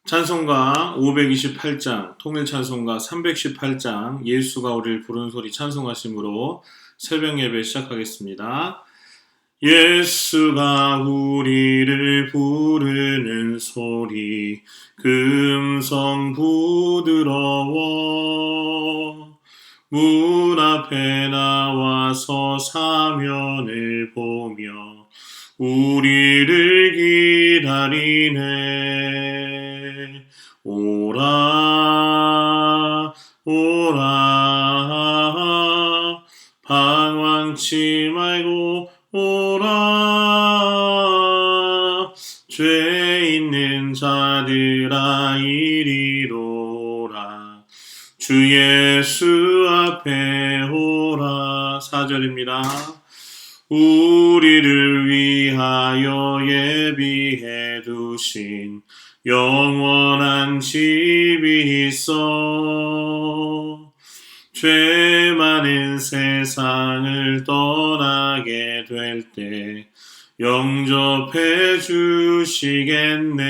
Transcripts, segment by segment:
찬송가 528장, 통일찬송가 318장, 예수가 우리를 부르는 소리 찬송하심으로 새벽 예배 시작하겠습니다. 예수가 우리를 부르는 소리, 그 음성 부드러워 문 앞에 나와서 사면을 보며 우리를 기다리네. 오라 오라 방황치 말고 오라 죄 있는 자들아 이리로 오라 주 예수 앞에 오라. 4절입니다. 우리를 위하여 예비해 두신 영원한 집이 있어 죄 많은 세상을 떠나게 될 때 영접해 주시겠네.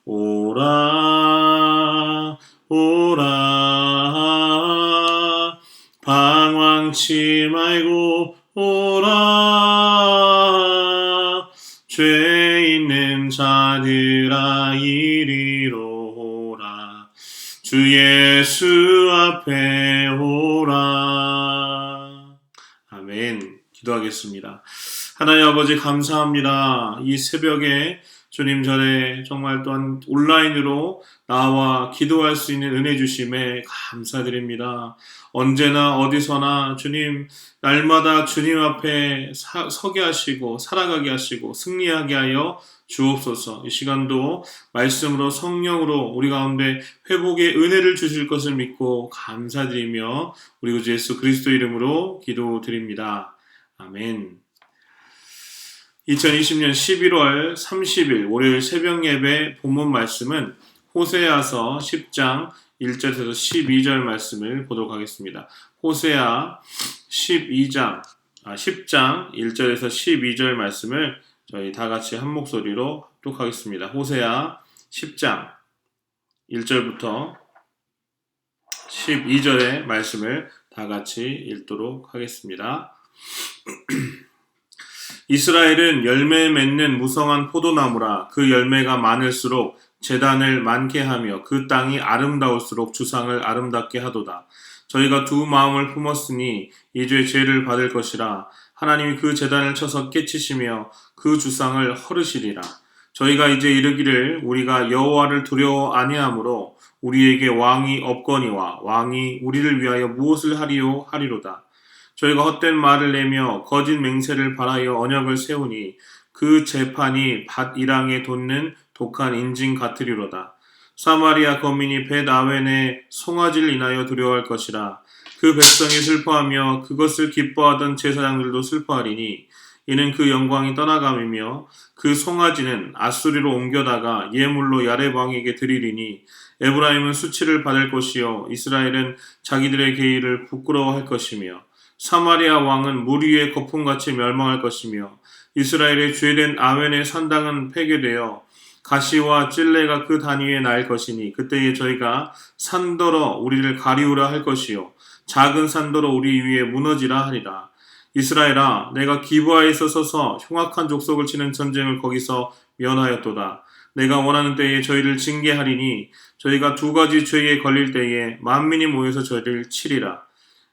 오라 오라 방황치 말고 오라 죄 있는 자들아 이리로 오라 주 예수 앞에 오라. 아멘. 기도하겠습니다. 하나님 아버지 감사합니다. 이 새벽에 주님 전에 정말 또한 온라인으로 나와 기도할 수 있는 은혜 주심에 감사드립니다. 언제나 어디서나 주님 날마다 주님 앞에 서게 하시고 살아가게 하시고 승리하게 하여 주옵소서. 이 시간도 말씀으로 성령으로 우리 가운데 회복의 은혜를 주실 것을 믿고 감사드리며 우리 구주 예수 그리스도 이름으로 기도드립니다. 아멘. 2020년 11월 30일 월요일 새벽 예배 본문 말씀은 호세아서 10장 1절에서 12절 말씀을 보도록 하겠습니다. 호세아 10장 1절에서 12절 말씀을 저희 다 같이 한 목소리로 합독하겠습니다. 호세아 10장 1절부터 12절의 말씀을 다 같이 읽도록 하겠습니다. 이스라엘은 열매 맺는 무성한 포도나무라. 그 열매가 많을수록 제단을 많게 하며 그 땅이 아름다울수록 주상을 아름답게 하도다. 저희가 두 마음을 품었으니 이제 죄를 받을 것이라. 하나님이 그 제단을 쳐서 깨치시며 그 주상을 허르시리라. 저희가 이제 이르기를 우리가 여호와를 두려워 아니하므로 우리에게 왕이 없거니와 왕이 우리를 위하여 무엇을 하리요 하리로다. 저희가 헛된 말을 내며 거짓 맹세를 바라여 언약을 세우니 그 재판이 밧이랑에 돋는 독한 인징 같으리로다. 사마리아 거민이 벳아웬의 송아지를 인하여 두려워할 것이라. 그 백성이 슬퍼하며 그것을 기뻐하던 제사장들도 슬퍼하리니 이는 그 영광이 떠나감이며 그 송아지는 아수리로 옮겨다가 예물로 야렙 왕에게 드리리니 에브라임은 수치를 받을 것이요 이스라엘은 자기들의 계의를 부끄러워할 것이며 사마리아 왕은 물 위의 거품같이 멸망할 것이며 이스라엘의 죄된 아웬의 산당은 폐괴되어 가시와 찔레가 그 단 위에 날 것이니 그때에 저희가 산더러 우리를 가리우라 할 것이요 작은 산더러 우리 위에 무너지라 하리라. 이스라엘아 내가 기브아에서 서서 흉악한 족속을 치는 전쟁을 거기서 면하였도다. 내가 원하는 때에 저희를 징계하리니 저희가 두 가지 죄에 걸릴 때에 만민이 모여서 저희를 치리라.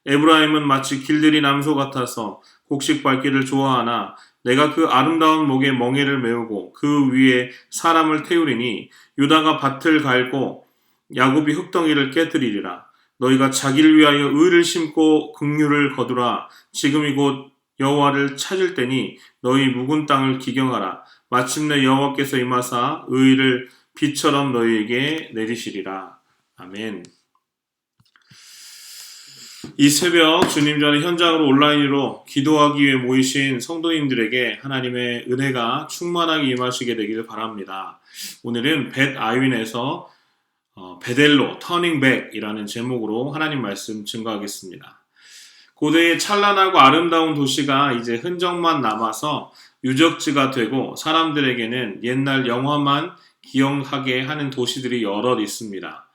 에브라임은 마치 길들이 남소 같아서 곡식 밟기를 좋아하나 내가 그 아름다운 목에 멍에를 메우고 그 위에 사람을 태우리니 유다가 밭을 갈고 야곱이 흙덩이를 깨뜨리리라. 너희가 자기를 위하여 의를 심고 긍휼을 거두라. 지금이 곧 여호와를 찾을 때니 너희 묵은 땅을 기경하라. 마침내 여호와께서 임하사 의를 비처럼 너희에게 내리시리라. 아멘. 이 새벽 주님 전에 현장으로 온라인으로 기도하기 위해 모이신 성도님들에게 하나님의 은혜가 충만하게 임하시게 되기를 바랍니다. 오늘은 벳아윈에서 베델로 터닝 백이라는 제목으로 하나님 말씀 증거하겠습니다. 고대의 찬란하고 아름다운 도시가 이제 흔적만 남아서 유적지가 되고 사람들에게는 옛날 영화만 기억하게 하는 도시들이 여럿 있습니다.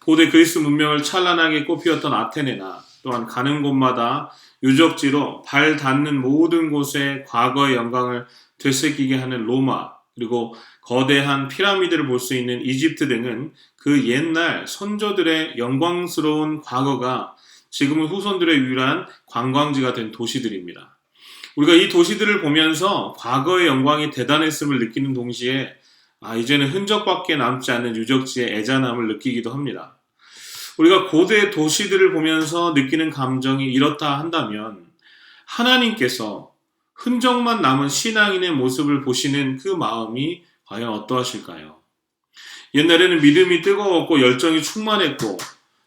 고대 그리스 문명을 찬란하게 꽃피웠던 아테네나 또한 가는 곳마다 유적지로 발 닿는 모든 곳에 과거의 영광을 되새기게 하는 로마, 그리고 거대한 피라미드를 볼 수 있는 이집트 등은 그 옛날 선조들의 영광스러운 과거가 지금은 후손들의 유일한 관광지가 된 도시들입니다. 우리가 이 도시들을 보면서 과거의 영광이 대단했음을 느끼는 동시에 이제는 흔적밖에 남지 않는 유적지의 애잔함을 느끼기도 합니다. 우리가 고대 도시들을 보면서 느끼는 감정이 이렇다 한다면 하나님께서 흔적만 남은 신앙인의 모습을 보시는 그 마음이 과연 어떠하실까요? 옛날에는 믿음이 뜨거웠고 열정이 충만했고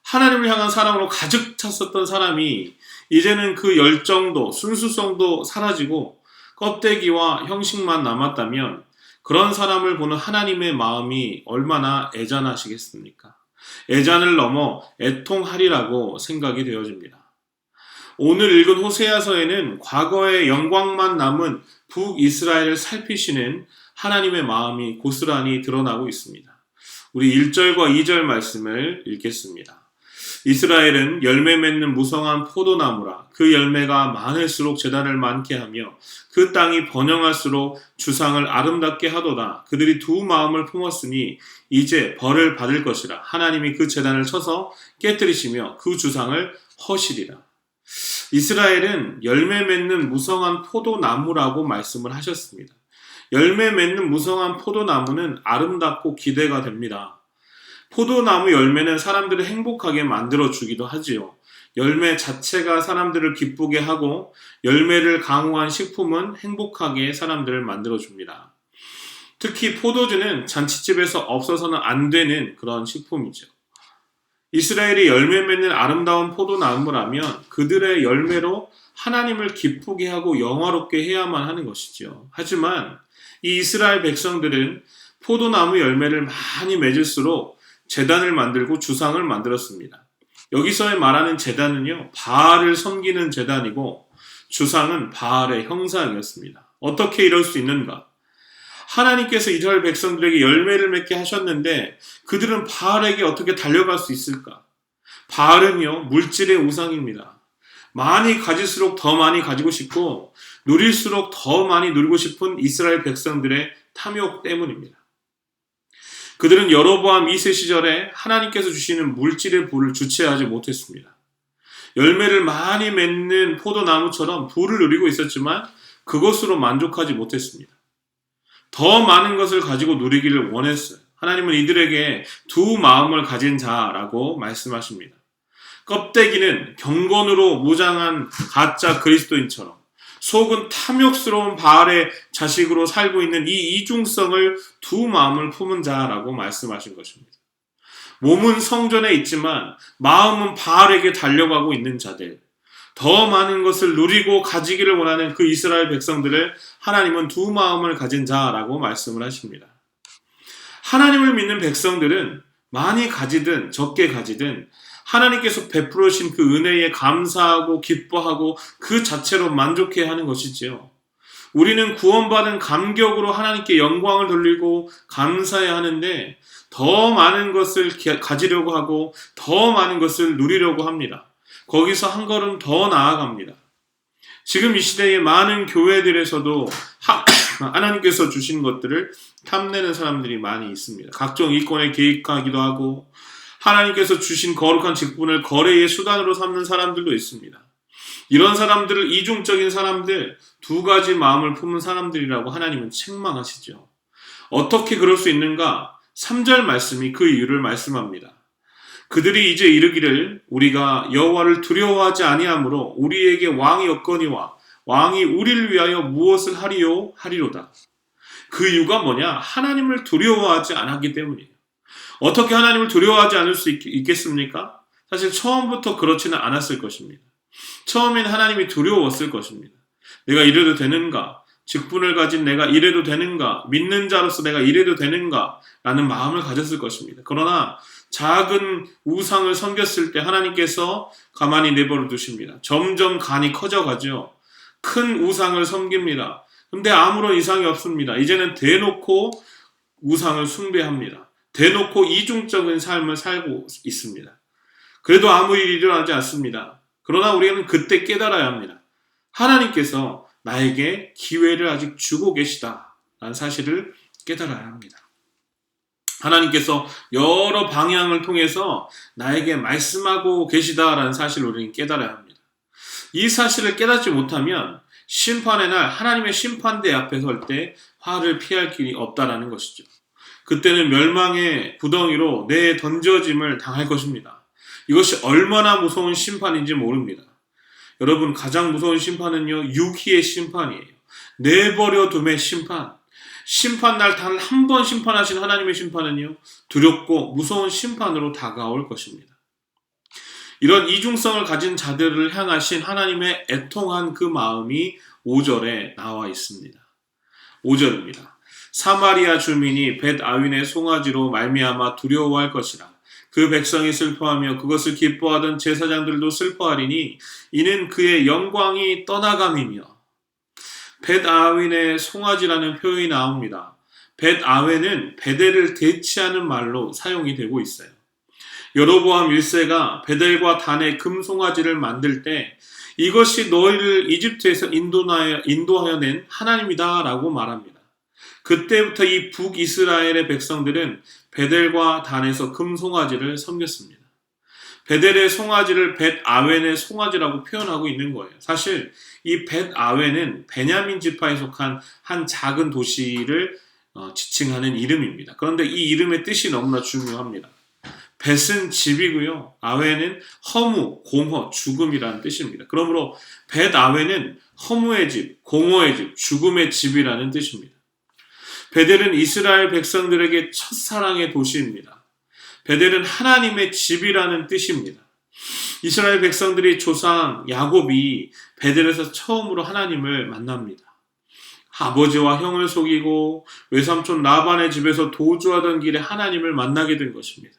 하나님을 향한 사랑으로 가득 찼었던 사람이 이제는 그 열정도 순수성도 사라지고 껍데기와 형식만 남았다면 그런 사람을 보는 하나님의 마음이 얼마나 애잔하시겠습니까? 애잔을 넘어 애통하리라고 생각이 되어집니다. 오늘 읽은 호세아서에는 과거의 영광만 남은 북이스라엘을 살피시는 하나님의 마음이 고스란히 드러나고 있습니다. 우리 1절과 2절 말씀을 읽겠습니다. 이스라엘은 열매 맺는 무성한 포도나무라. 그 열매가 많을수록 제단을 많게 하며 그 땅이 번영할수록 주상을 아름답게 하도다. 그들이 두 마음을 품었으니 이제 벌을 받을 것이라. 하나님이 그 제단을 쳐서 깨뜨리시며 그 주상을 허시리라. 이스라엘은 열매 맺는 무성한 포도나무라고 말씀을 하셨습니다. 열매 맺는 무성한 포도나무는 아름답고 기대가 됩니다. 포도나무 열매는 사람들을 행복하게 만들어주기도 하지요. 열매 자체가 사람들을 기쁘게 하고 열매를 강화한 식품은 행복하게 사람들을 만들어줍니다. 특히 포도주는 잔치집에서 없어서는 안 되는 그런 식품이죠. 이스라엘이 열매 맺는 아름다운 포도나무라면 그들의 열매로 하나님을 기쁘게 하고 영화롭게 해야만 하는 것이죠. 하지만 이 이스라엘 백성들은 포도나무 열매를 많이 맺을수록 제단을 만들고 주상을 만들었습니다. 여기서의 말하는 제단은요, 바알을 섬기는 제단이고 주상은 바알의 형상이었습니다. 어떻게 이럴 수 있는가? 하나님께서 이스라엘 백성들에게 열매를 맺게 하셨는데 그들은 바알에게 어떻게 달려갈 수 있을까? 바알은요, 물질의 우상입니다. 많이 가질수록 더 많이 가지고 싶고 누릴수록 더 많이 누리고 싶은 이스라엘 백성들의 탐욕 때문입니다. 그들은 여로보암 2세 시절에 하나님께서 주시는 물질의 부를 주체하지 못했습니다. 열매를 많이 맺는 포도나무처럼 부를 누리고 있었지만 그것으로 만족하지 못했습니다. 더 많은 것을 가지고 누리기를 원했어요. 하나님은 이들에게 두 마음을 가진 자라고 말씀하십니다. 껍데기는 경건으로 무장한 가짜 그리스도인처럼 속은 탐욕스러운 바알의 자식으로 살고 있는 이 이중성을 두 마음을 품은 자라고 말씀하신 것입니다. 몸은 성전에 있지만 마음은 바알에게 달려가고 있는 자들, 더 많은 것을 누리고 가지기를 원하는 그 이스라엘 백성들을 하나님은 두 마음을 가진 자라고 말씀을 하십니다. 하나님을 믿는 백성들은 많이 가지든 적게 가지든 하나님께서 베풀어 주신 그 은혜에 감사하고 기뻐하고 그 자체로 만족해야 하는 것이지요. 우리는 구원받은 감격으로 하나님께 영광을 돌리고 감사해야 하는데 더 많은 것을 가지려고 하고 더 많은 것을 누리려고 합니다. 거기서 한 걸음 더 나아갑니다. 지금 이 시대의 많은 교회들에서도 하나님께서 주신 것들을 탐내는 사람들이 많이 있습니다. 각종 이권에 개입하기도 하고 하나님께서 주신 거룩한 직분을 거래의 수단으로 삼는 사람들도 있습니다. 이런 사람들을 이중적인 사람들, 두 가지 마음을 품은 사람들이라고 하나님은 책망하시죠. 어떻게 그럴 수 있는가? 3절 말씀이 그 이유를 말씀합니다. 그들이 이제 이르기를 우리가 여호와를 두려워하지 아니하므로 우리에게 왕이 없거니와 왕이 우리를 위하여 무엇을 하리요? 하리로다. 그 이유가 뭐냐? 하나님을 두려워하지 않았기 때문이에요. 어떻게 하나님을 두려워하지 않을 수 있겠습니까? 사실 처음부터 그렇지는 않았을 것입니다. 처음엔 하나님이 두려웠을 것입니다. 내가 이래도 되는가? 직분을 가진 내가 이래도 되는가? 믿는 자로서 내가 이래도 되는가? 라는 마음을 가졌을 것입니다. 그러나 작은 우상을 섬겼을 때 하나님께서 가만히 내버려 두십니다. 점점 간이 커져가죠. 큰 우상을 섬깁니다. 근데 아무런 이상이 없습니다. 이제는 대놓고 우상을 숭배합니다. 대놓고 이중적인 삶을 살고 있습니다. 그래도 아무 일이 일어나지 않습니다. 그러나 우리는 그때 깨달아야 합니다. 하나님께서 나에게 기회를 아직 주고 계시다라는 사실을 깨달아야 합니다. 하나님께서 여러 방향을 통해서 나에게 말씀하고 계시다라는 사실을 우리는 깨달아야 합니다. 이 사실을 깨닫지 못하면 심판의 날 하나님의 심판대 앞에 설 때 화를 피할 길이 없다라는 것이죠. 그때는 멸망의 구덩이로 내 던져짐을 당할 것입니다. 이것이 얼마나 무서운 심판인지 모릅니다. 여러분, 가장 무서운 심판은요, 유기의 심판이에요. 내버려 둠의 심판. 심판날 단 한 번 심판하신 하나님의 심판은요, 두렵고 무서운 심판으로 다가올 것입니다. 이런 이중성을 가진 자들을 향하신 하나님의 애통한 그 마음이 5절에 나와 있습니다. 5절입니다. 사마리아 주민이 벳아윈의 송아지로 말미암아 두려워할 것이라. 그 백성이 슬퍼하며 그것을 기뻐하던 제사장들도 슬퍼하리니 이는 그의 영광이 떠나감이며. 벳아윈의 송아지라는 표현이 나옵니다. 벳아웬은 베델을 대치하는 말로 사용이 되고 있어요. 여로보암 1세가 베델과 단의 금송아지를 만들 때 이것이 너희를 이집트에서 인도하여 낸 하나님이다 라고 말합니다. 그때부터 이 북이스라엘의 백성들은 베델과 단에서 금송아지를 섬겼습니다. 베델의 송아지를 벳아웬의 송아지라고 표현하고 있는 거예요. 사실 이 벳아웬은 베냐민 지파에 속한 한 작은 도시를 지칭하는 이름입니다. 그런데 이 이름의 뜻이 너무나 중요합니다. 벳은 집이고요. 아웬은 허무, 공허, 죽음이라는 뜻입니다. 그러므로 벳아웬은 허무의 집, 공허의 집, 죽음의 집이라는 뜻입니다. 베델은 이스라엘 백성들에게 첫사랑의 도시입니다. 베델은 하나님의 집이라는 뜻입니다. 이스라엘 백성들이 조상 야곱이 베델에서 처음으로 하나님을 만납니다. 아버지와 형을 속이고 외삼촌 라반의 집에서 도주하던 길에 하나님을 만나게 된 것입니다.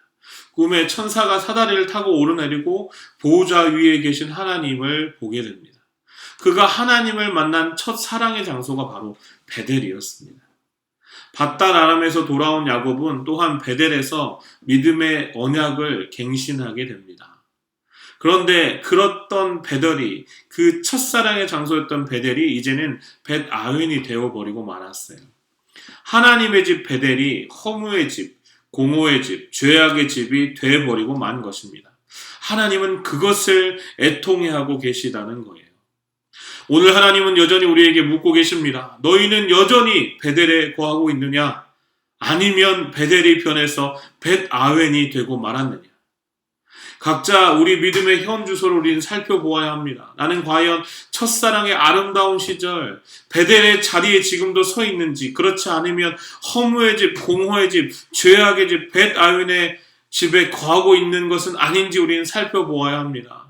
꿈에 천사가 사다리를 타고 오르내리고 보호자 위에 계신 하나님을 보게 됩니다. 그가 하나님을 만난 첫 사랑의 장소가 바로 베델이었습니다. 밧단 아람에서 돌아온 야곱은 또한 베델에서 믿음의 언약을 갱신하게 됩니다. 그런데 그렇던 베델이, 그 첫사랑의 장소였던 베델이 이제는 벳아웬이 되어버리고 말았어요. 하나님의 집 베델이 허무의 집, 공허의 집, 죄악의 집이 되어버리고 만 것입니다. 하나님은 그것을 애통해하고 계시다는 거예요. 오늘 하나님은 여전히 우리에게 묻고 계십니다. 너희는 여전히 베델에 거하고 있느냐? 아니면 베델이 변해서 벳아웬이 되고 말았느냐? 각자 우리 믿음의 현 주소를 우리는 살펴보아야 합니다. 나는 과연 첫사랑의 아름다운 시절 베델의 자리에 지금도 서 있는지, 그렇지 않으면 허무의 집, 공허의 집, 죄악의 집, 벳아웬의 집에 거하고 있는 것은 아닌지 우리는 살펴보아야 합니다.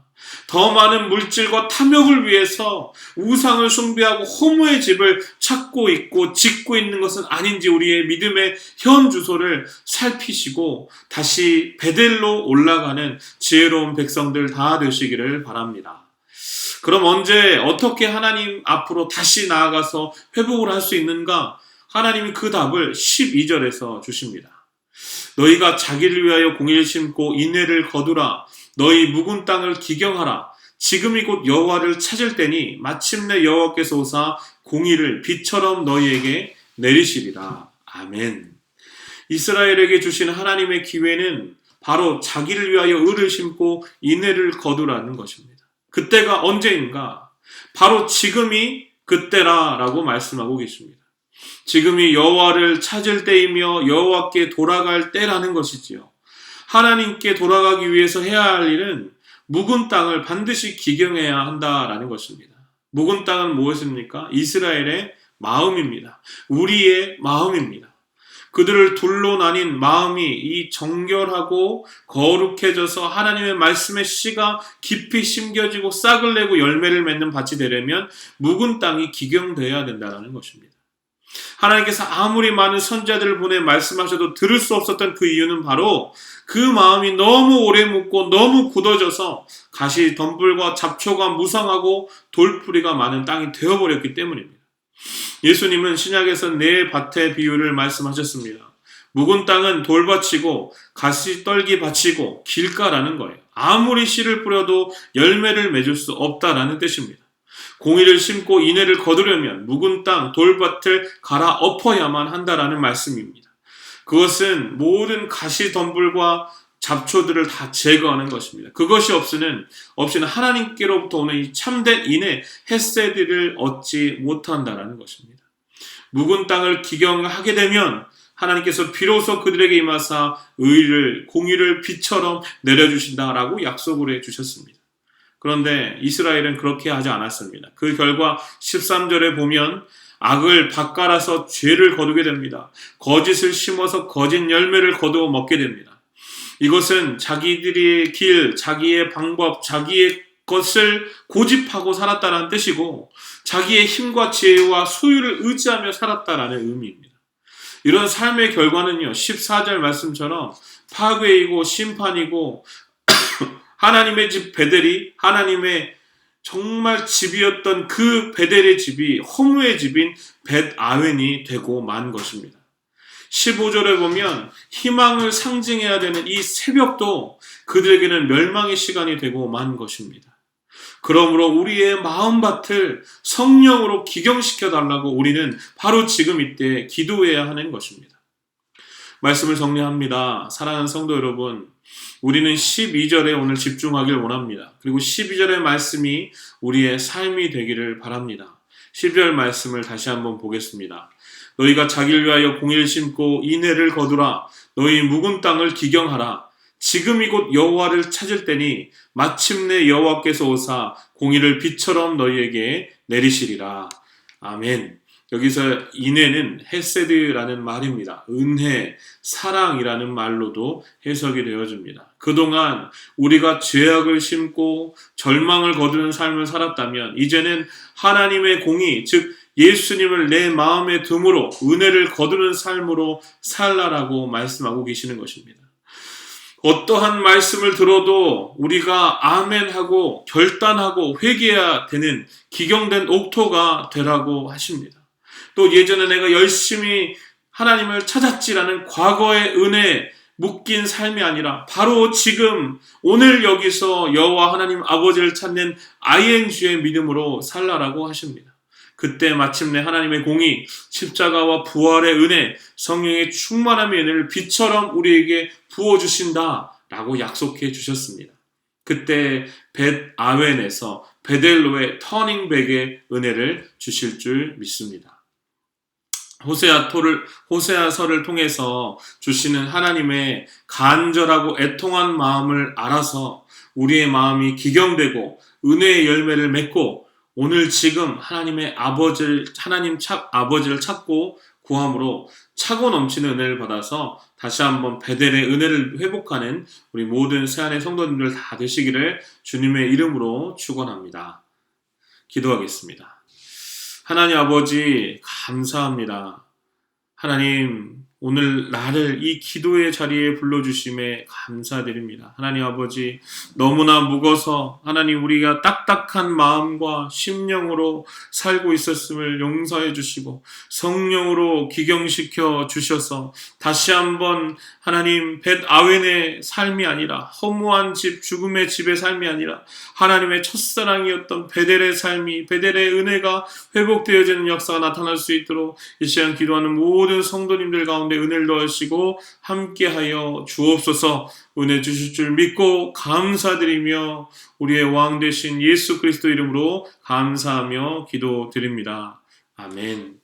더 많은 물질과 탐욕을 위해서 우상을 숭배하고 허무의 집을 찾고 있고 짓고 있는 것은 아닌지 우리의 믿음의 현 주소를 살피시고 다시 베델로 올라가는 지혜로운 백성들 다 되시기를 바랍니다. 그럼 언제 어떻게 하나님 앞으로 다시 나아가서 회복을 할 수 있는가? 하나님이 그 답을 12절에서 주십니다. 너희가 자기를 위하여 공의를 심고 인애를 거두라. 너희 묵은 땅을 기경하라. 지금이 곧 여호와를 찾을 때니 마침내 여호와께서 오사 공의를 비처럼 너희에게 내리시리라. 아멘. 이스라엘에게 주신 하나님의 기회는 바로 자기를 위하여 의를 심고 인애를 거두라는 것입니다. 그때가 언제인가? 바로 지금이 그때라라고 말씀하고 계십니다. 지금이 여호와를 찾을 때이며 여호와께 돌아갈 때라는 것이지요. 하나님께 돌아가기 위해서 해야 할 일은 묵은 땅을 반드시 기경해야 한다라는 것입니다. 묵은 땅은 무엇입니까? 이스라엘의 마음입니다. 우리의 마음입니다. 그들을 둘러 나뉜 마음이 이 정결하고 거룩해져서 하나님의 말씀의 씨가 깊이 심겨지고 싹을 내고 열매를 맺는 밭이 되려면 묵은 땅이 기경되어야 된다는 것입니다. 하나님께서 아무리 많은 선지자들을 보내 말씀하셔도 들을 수 없었던 그 이유는 바로 그 마음이 너무 오래 묵고 너무 굳어져서 가시 덤불과 잡초가 무성하고 돌풀이가 많은 땅이 되어버렸기 때문입니다. 예수님은 신약에서 네 밭의 비유를 말씀하셨습니다. 묵은 땅은 돌밭이고 가시떨기 밭이고 길가라는 거예요. 아무리 씨를 뿌려도 열매를 맺을 수 없다라는 뜻입니다. 공의를 심고 인애를 거두려면 묵은 땅, 돌밭을 갈아엎어야만 한다라는 말씀입니다. 그것은 모든 가시덤불과 잡초들을 다 제거하는 것입니다. 그것이 없이는 하나님께로부터 오는 이 참된 인애, 헤세드를 얻지 못한다라는 것입니다. 묵은 땅을 기경하게 되면 하나님께서 비로소 그들에게 임하사 의를, 공의를 비처럼 내려주신다라고 약속을 해주셨습니다. 그런데 이스라엘은 그렇게 하지 않았습니다. 그 결과 13절에 보면 악을 밭갈아서 죄를 거두게 됩니다. 거짓을 심어서 거짓 열매를 거두어 먹게 됩니다. 이것은 자기들의 길, 자기의 방법, 자기의 것을 고집하고 살았다는 뜻이고 자기의 힘과 지혜와 소유를 의지하며 살았다라는 의미입니다. 이런 삶의 결과는요, 14절 말씀처럼 파괴이고 심판이고 하나님의 집 베델이 하나님의 정말 집이었던 그 베델의 집이 허무의 집인 벳아웬이 되고 만 것입니다. 15절에 보면 희망을 상징해야 되는 이 새벽도 그들에게는 멸망의 시간이 되고 만 것입니다. 그러므로 우리의 마음밭을 성령으로 기경시켜 달라고 우리는 바로 지금 이때 기도해야 하는 것입니다. 말씀을 정리합니다. 사랑하는 성도 여러분, 우리는 12절에 오늘 집중하길 원합니다. 그리고 12절의 말씀이 우리의 삶이 되기를 바랍니다. 12절 말씀을 다시 한번 보겠습니다. 너희가 자기를 위하여 공의를 심고 인애를 거두라. 너희 묵은 땅을 기경하라. 지금이 곧 여호와를 찾을 때니 마침내 여호와께서 오사 공의를 비처럼 너희에게 내리시리라. 아멘. 여기서 인애는 헤세드라는 말입니다. 은혜, 사랑이라는 말로도 해석이 되어집니다. 그동안 우리가 죄악을 심고 절망을 거두는 삶을 살았다면 이제는 하나님의 공의, 즉 예수님을 내 마음에 둠으로 은혜를 거두는 삶으로 살라라고 말씀하고 계시는 것입니다. 어떠한 말씀을 들어도 우리가 아멘하고 결단하고 회개해야 되는 기경된 옥토가 되라고 하십니다. 또 예전에 내가 열심히 하나님을 찾았지라는 과거의 은혜에 묶인 삶이 아니라 바로 지금 오늘 여기서 여호와 하나님 아버지를 찾는 ING의 믿음으로 살라라고 하십니다. 그때 마침내 하나님의 공의, 십자가와 부활의 은혜, 성령의 충만함의 은혜를 빛처럼 우리에게 부어주신다라고 약속해 주셨습니다. 그때 벳아웬에서 베델로의 터닝백의 은혜를 주실 줄 믿습니다. 호세아서를 통해서 주시는 하나님의 간절하고 애통한 마음을 알아서 우리의 마음이 기경되고 은혜의 열매를 맺고 오늘 지금 하나님 아버지를 찾고 구함으로 차고 넘치는 은혜를 받아서 다시 한번 베델의 은혜를 회복하는 우리 모든 새안의 성도님들 다 되시기를 주님의 이름으로 축원합니다. 기도하겠습니다. 하나님 아버지 감사합니다. 하나님 오늘 나를 이 기도의 자리에 불러주심에 감사드립니다. 하나님 아버지 너무나 무거워서 하나님 우리가 딱딱한 마음과 심령으로 살고 있었음을 용서해 주시고 성령으로 기경시켜 주셔서 다시 한번 하나님 벳아웬의 삶이 아니라 허무한 집 죽음의 집의 삶이 아니라 하나님의 첫사랑이었던 베델의 삶이 베델의 은혜가 회복되어지는 역사가 나타날 수 있도록 이 시간 기도하는 모든 성도님들 가운데 은혜를 더하시고 함께하여 주옵소서. 은혜 주실 줄 믿고 감사드리며 우리의 왕 되신 예수 그리스도 이름으로 감사하며 기도드립니다. 아멘.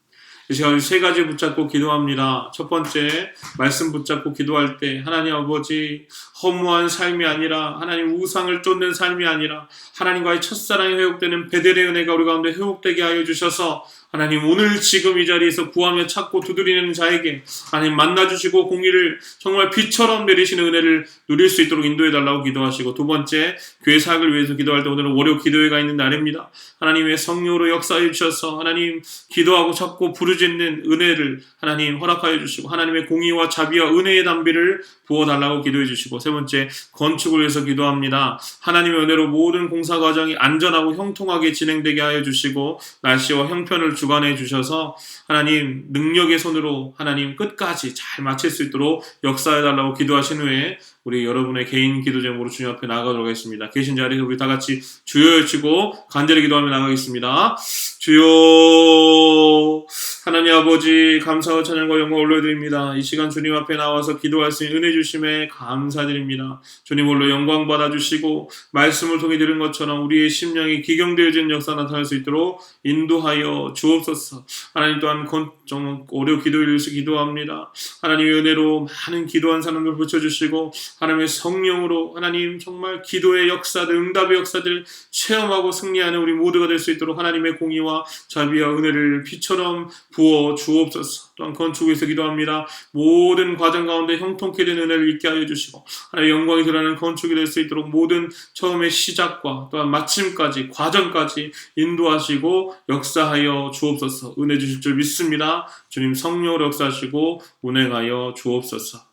이 시간 세 가지 붙잡고 기도합니다. 첫 번째, 말씀 붙잡고 기도할 때 하나님 아버지 허무한 삶이 아니라 하나님 우상을 쫓는 삶이 아니라 하나님과의 첫사랑이 회복되는 베델의 은혜가 우리 가운데 회복되게 하여 주셔서 하나님 오늘 지금 이 자리에서 구하며 찾고 두드리는 자에게 하나님 만나주시고 공의를 정말 빛처럼 내리시는 은혜를 누릴 수 있도록 인도해달라고 기도하시고 두 번째, 교회 사역을 위해서 기도할 때 오늘은 월요 기도회가 있는 날입니다. 하나님의 성령으로 역사해 주셔서 하나님 기도하고 찾고 부르짖는 은혜를 하나님 허락하여 주시고 하나님의 공의와 자비와 은혜의 담비를 부어달라고 기도해 주시고 세 번째, 건축을 위해서 기도합니다. 하나님의 은혜로 모든 공사 과정이 안전하고 형통하게 진행되게 하여 주시고 날씨와 형편을 주관해 주셔서 하나님 능력의 손으로 하나님 끝까지 잘 마칠 수 있도록 역사해 달라고 기도하신 후에 우리 여러분의 개인 기도 제목으로 주님 앞에 나가도록 하겠습니다. 계신 자리에서 우리 다 같이 주여 외치고 간절히 기도하며 나가겠습니다. 주여 하나님 아버지 감사와 찬양과 영광 올려드립니다. 이 시간 주님 앞에 나와서 기도할 수 있는 은혜 주심에 감사드립니다. 주님 홀로 영광 받아주시고 말씀을 통해 들은 것처럼 우리의 심령이 기경되어지는 역사 나타날 수 있도록 인도하여 주옵소서. 하나님 또한 좀 오래 기도를 위해서 기도합니다. 하나님의 은혜로 많은 기도한 사람들 붙여주시고 하나님의 성령으로 하나님 정말 기도의 역사들 응답의 역사들 체험하고 승리하는 우리 모두가 될 수 있도록 하나님의 공의와 자비와 은혜를 비처럼 부어 주옵소서. 또한 건축에서 기도합니다. 모든 과정 가운데 형통케 된 은혜를 있게 하여 주시고 하나님의 영광이 드러나는 건축이 될 수 있도록 모든 처음의 시작과 또한 마침까지 과정까지 인도하시고 역사하여 주옵소서. 은혜 주실 줄 믿습니다. 주님 성령으로 역사하시고 운행하여 주옵소서.